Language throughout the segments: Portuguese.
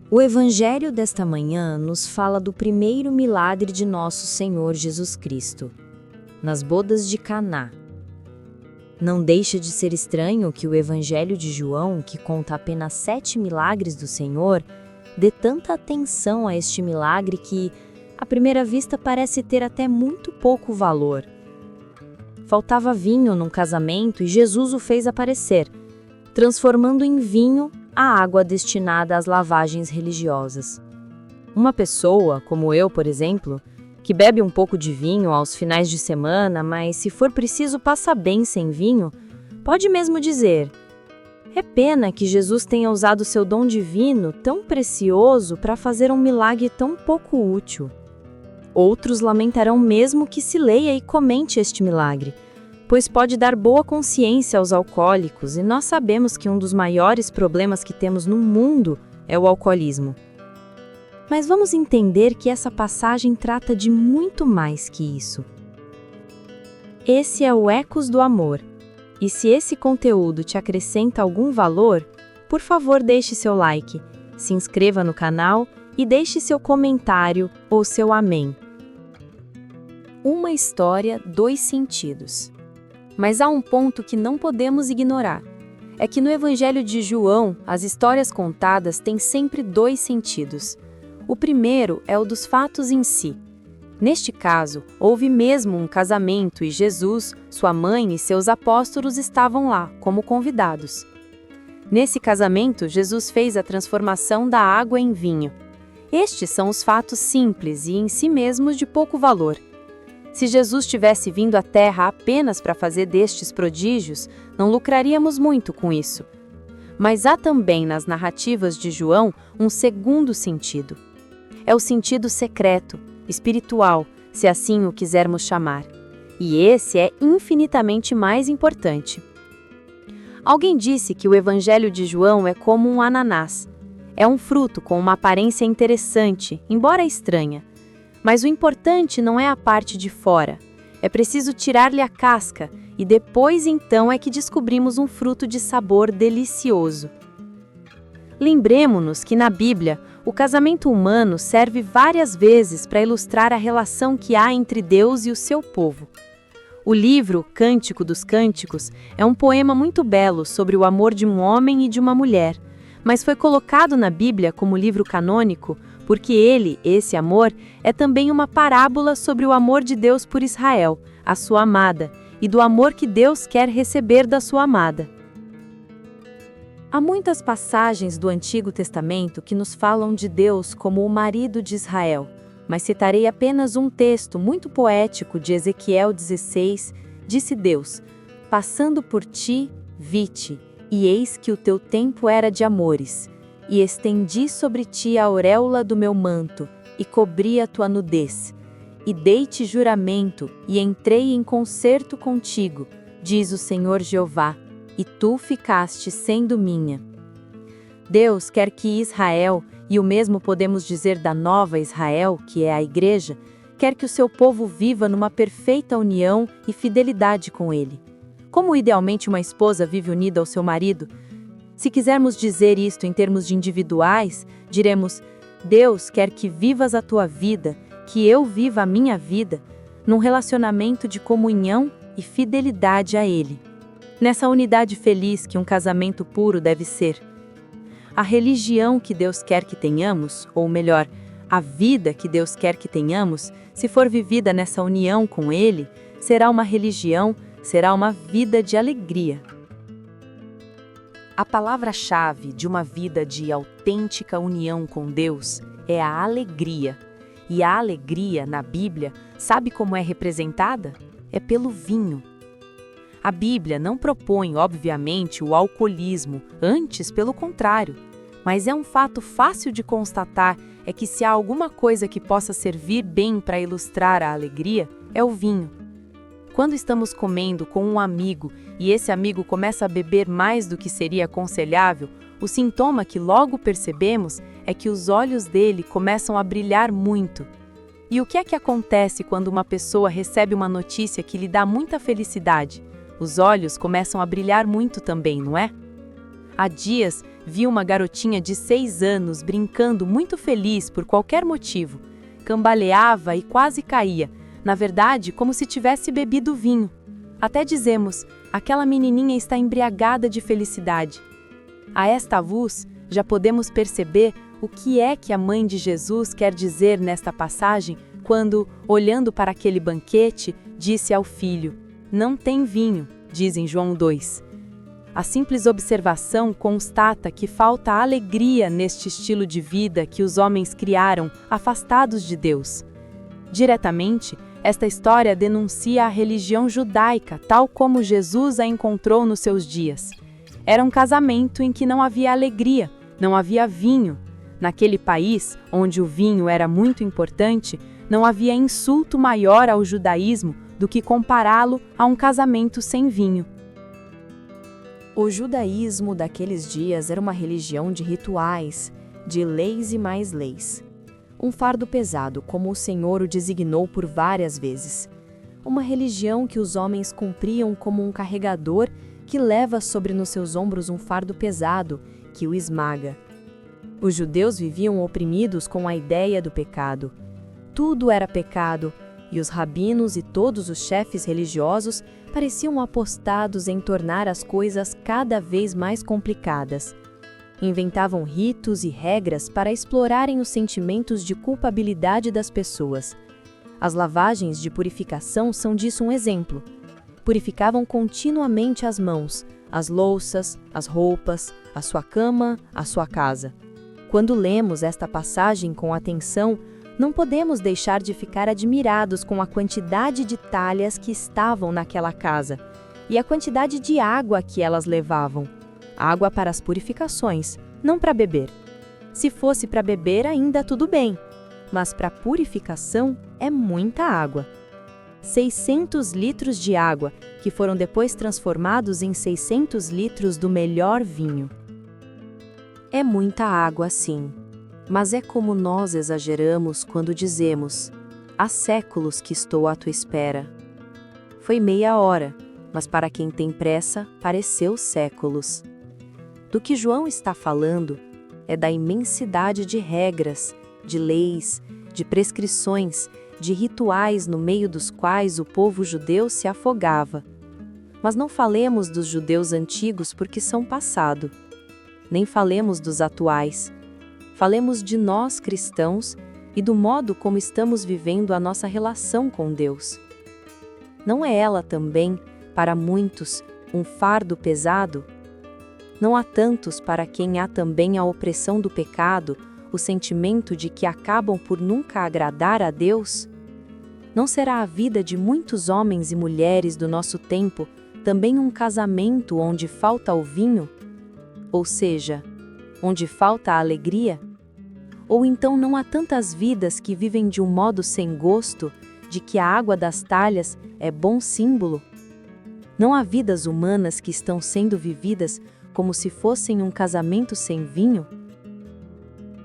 O Evangelho desta manhã nos fala do primeiro milagre de nosso Senhor Jesus Cristo, nas bodas de Caná. Não deixa de ser estranho que o Evangelho de João, que conta apenas 7 milagres do Senhor, dê tanta atenção a este milagre que, à primeira vista, parece ter até muito pouco valor. Faltava vinho num casamento e Jesus o fez aparecer, transformando em vinho a água destinada às lavagens religiosas. Uma pessoa, como eu, por exemplo, que bebe um pouco de vinho aos finais de semana, mas se for preciso passa bem sem vinho, pode mesmo dizer: é pena que Jesus tenha usado seu dom divino tão precioso para fazer um milagre tão pouco útil. Outros lamentarão mesmo que se leia e comente este milagre, pois pode dar boa consciência aos alcoólicos, e nós sabemos que um dos maiores problemas que temos no mundo é o alcoolismo. Mas vamos entender que essa passagem trata de muito mais que isso. Esse é o Ecos do Amor, e se esse conteúdo te acrescenta algum valor, por favor deixe seu like, se inscreva no canal e deixe seu comentário ou seu amém. Uma história, 2 sentidos. Mas há um ponto que não podemos ignorar. É que no Evangelho de João, as histórias contadas têm sempre 2 sentidos. O primeiro é o dos fatos em si. Neste caso, houve mesmo um casamento e Jesus, sua mãe e seus apóstolos estavam lá, como convidados. Nesse casamento, Jesus fez a transformação da água em vinho. Estes são os fatos simples e em si mesmos de pouco valor. Se Jesus tivesse vindo à Terra apenas para fazer destes prodígios, não lucraríamos muito com isso. Mas há também nas narrativas de João um segundo sentido. É o sentido secreto, espiritual, se assim o quisermos chamar. E esse é infinitamente mais importante. Alguém disse que o Evangelho de João é como um ananás. É um fruto com uma aparência interessante, embora estranha. Mas o importante não é a parte de fora. É preciso tirar-lhe a casca e depois então é que descobrimos um fruto de sabor delicioso. Lembremo-nos que na Bíblia, o casamento humano serve várias vezes para ilustrar a relação que há entre Deus e o seu povo. O livro Cântico dos Cânticos é um poema muito belo sobre o amor de um homem e de uma mulher, mas foi colocado na Bíblia como livro canônico porque esse amor, é também uma parábola sobre o amor de Deus por Israel, a sua amada, e do amor que Deus quer receber da sua amada. Há muitas passagens do Antigo Testamento que nos falam de Deus como o marido de Israel, mas citarei apenas um texto muito poético de Ezequiel 16, disse Deus: passando por ti, vi-te, e eis que o teu tempo era de amores. E estendi sobre ti a auréola do meu manto, e cobri a tua nudez. E dei-te juramento, e entrei em concerto contigo, diz o Senhor Jeová, e tu ficaste sendo minha. Deus quer que Israel, e o mesmo podemos dizer da nova Israel, que é a Igreja, quer que o seu povo viva numa perfeita união e fidelidade com Ele. Como idealmente uma esposa vive unida ao seu marido, se quisermos dizer isto em termos de individuais, diremos: Deus quer que vivas a tua vida, que eu viva a minha vida, num relacionamento de comunhão e fidelidade a Ele. Nessa unidade feliz que um casamento puro deve ser. A religião que Deus quer que tenhamos, ou melhor, a vida que Deus quer que tenhamos, se for vivida nessa união com Ele, será uma religião, será uma vida de alegria. A palavra-chave de uma vida de autêntica união com Deus é a alegria. E a alegria, na Bíblia, sabe como é representada? É pelo vinho. A Bíblia não propõe, obviamente, o alcoolismo, antes pelo contrário. Mas é um fato fácil de constatar é que se há alguma coisa que possa servir bem para ilustrar a alegria, é o vinho. Quando estamos comendo com um amigo e esse amigo começa a beber mais do que seria aconselhável, o sintoma que logo percebemos é que os olhos dele começam a brilhar muito. E o que é que acontece quando uma pessoa recebe uma notícia que lhe dá muita felicidade? Os olhos começam a brilhar muito também, não é? Há dias viu uma garotinha de 6 anos brincando muito feliz por qualquer motivo. Cambaleava e quase caía, na verdade, como se tivesse bebido vinho. Até dizemos, aquela menininha está embriagada de felicidade. A esta luz, já podemos perceber o que é que a mãe de Jesus quer dizer nesta passagem quando, olhando para aquele banquete, disse ao filho: "Não tem vinho", diz em João 2. A simples observação constata que falta alegria neste estilo de vida que os homens criaram, afastados de Deus. Diretamente, esta história denuncia a religião judaica, tal como Jesus a encontrou nos seus dias. Era um casamento em que não havia alegria, não havia vinho. Naquele país, onde o vinho era muito importante, não havia insulto maior ao judaísmo do que compará-lo a um casamento sem vinho. O judaísmo daqueles dias era uma religião de rituais, de leis e mais leis. Um fardo pesado, como o Senhor o designou por várias vezes. Uma religião que os homens cumpriam como um carregador que leva sobre nos seus ombros um fardo pesado, que o esmaga. Os judeus viviam oprimidos com a ideia do pecado. Tudo era pecado, e os rabinos e todos os chefes religiosos pareciam apostados em tornar as coisas cada vez mais complicadas. Inventavam ritos e regras para explorarem os sentimentos de culpabilidade das pessoas. As lavagens de purificação são disso um exemplo. Purificavam continuamente as mãos, as louças, as roupas, a sua cama, a sua casa. Quando lemos esta passagem com atenção, não podemos deixar de ficar admirados com a quantidade de talhas que estavam naquela casa e a quantidade de água que elas levavam. Água para as purificações, não para beber. Se fosse para beber, ainda tudo bem, mas para purificação é muita água. 600 litros de água, que foram depois transformados em 600 litros do melhor vinho. É muita água, sim. Mas é como nós exageramos quando dizemos: há séculos que estou à tua espera. Foi meia hora, mas para quem tem pressa, pareceu séculos. Do que João está falando é da imensidade de regras, de leis, de prescrições, de rituais no meio dos quais o povo judeu se afogava. Mas não falemos dos judeus antigos porque são passado. Nem falemos dos atuais. Falemos de nós cristãos e do modo como estamos vivendo a nossa relação com Deus. Não é ela também, para muitos, um fardo pesado? Não há tantos para quem há também a opressão do pecado, o sentimento de que acabam por nunca agradar a Deus? Não será a vida de muitos homens e mulheres do nosso tempo também um casamento onde falta o vinho? Ou seja, onde falta a alegria? Ou então não há tantas vidas que vivem de um modo sem gosto, de que a água das talhas é bom símbolo? Não há vidas humanas que estão sendo vividas como se fossem um casamento sem vinho?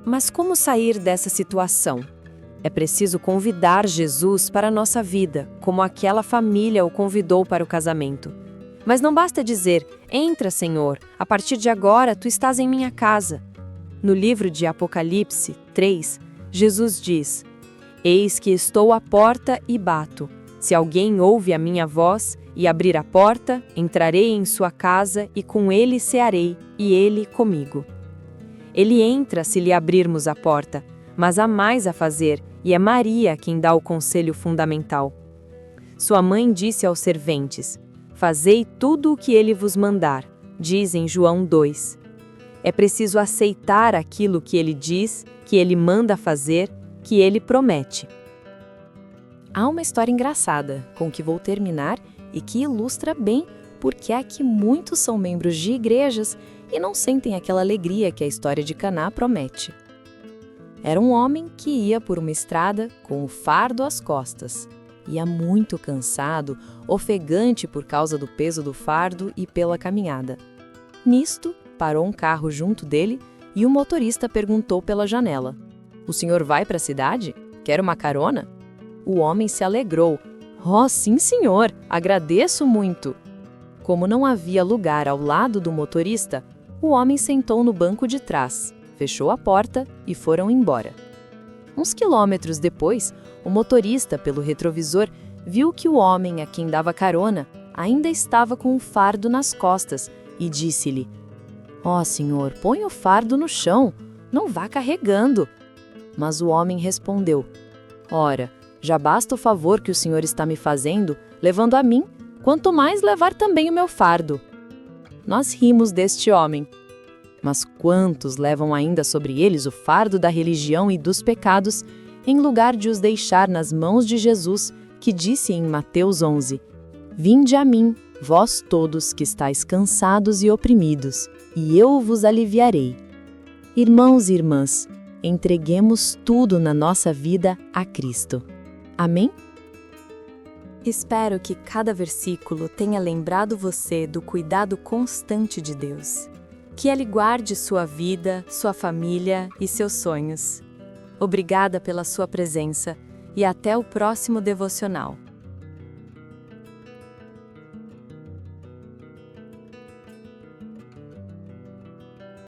Mas como sair dessa situação? É preciso convidar Jesus para a nossa vida, como aquela família o convidou para o casamento. Mas não basta dizer: entra, Senhor, a partir de agora tu estás em minha casa. No livro de Apocalipse 3, Jesus diz: eis que estou à porta e bato. Se alguém ouve a minha voz e abrir a porta, entrarei em sua casa e com ele cearei, e ele comigo. Ele entra se lhe abrirmos a porta, mas há mais a fazer, e é Maria quem dá o conselho fundamental. Sua mãe disse aos serventes: fazei tudo o que ele vos mandar, diz em João 2. É preciso aceitar aquilo que ele diz, que ele manda fazer, que ele promete. Há uma história engraçada, com que vou terminar e que ilustra bem por que é que muitos são membros de igrejas e não sentem aquela alegria que a história de Caná promete. Era um homem que ia por uma estrada com o fardo às costas. Ia muito cansado, ofegante por causa do peso do fardo e pela caminhada. Nisto, parou um carro junto dele e o motorista perguntou pela janela: "O senhor vai para a cidade? Quer uma carona?" O homem se alegrou. "Oh, sim, senhor, agradeço muito." Como não havia lugar ao lado do motorista, O homem sentou no banco de trás, fechou a porta e foram embora. Uns quilômetros depois, o motorista, pelo retrovisor, viu que o homem a quem dava carona ainda estava com o fardo nas costas e disse-lhe: "Ó, senhor, põe o fardo no chão, não vá carregando." Mas o homem respondeu: "Ora, já basta o favor que o senhor está me fazendo, levando a mim, quanto mais levar também o meu fardo." Nós rimos deste homem. Mas quantos levam ainda sobre eles o fardo da religião e dos pecados, em lugar de os deixar nas mãos de Jesus, que disse em Mateus 11: "Vinde a mim, vós todos que estáis cansados e oprimidos, e eu vos aliviarei." Irmãos e irmãs, entreguemos tudo na nossa vida a Cristo. Amém? Espero que cada versículo tenha lembrado você do cuidado constante de Deus. Que Ele guarde sua vida, sua família e seus sonhos. Obrigada pela sua presença e até o próximo devocional.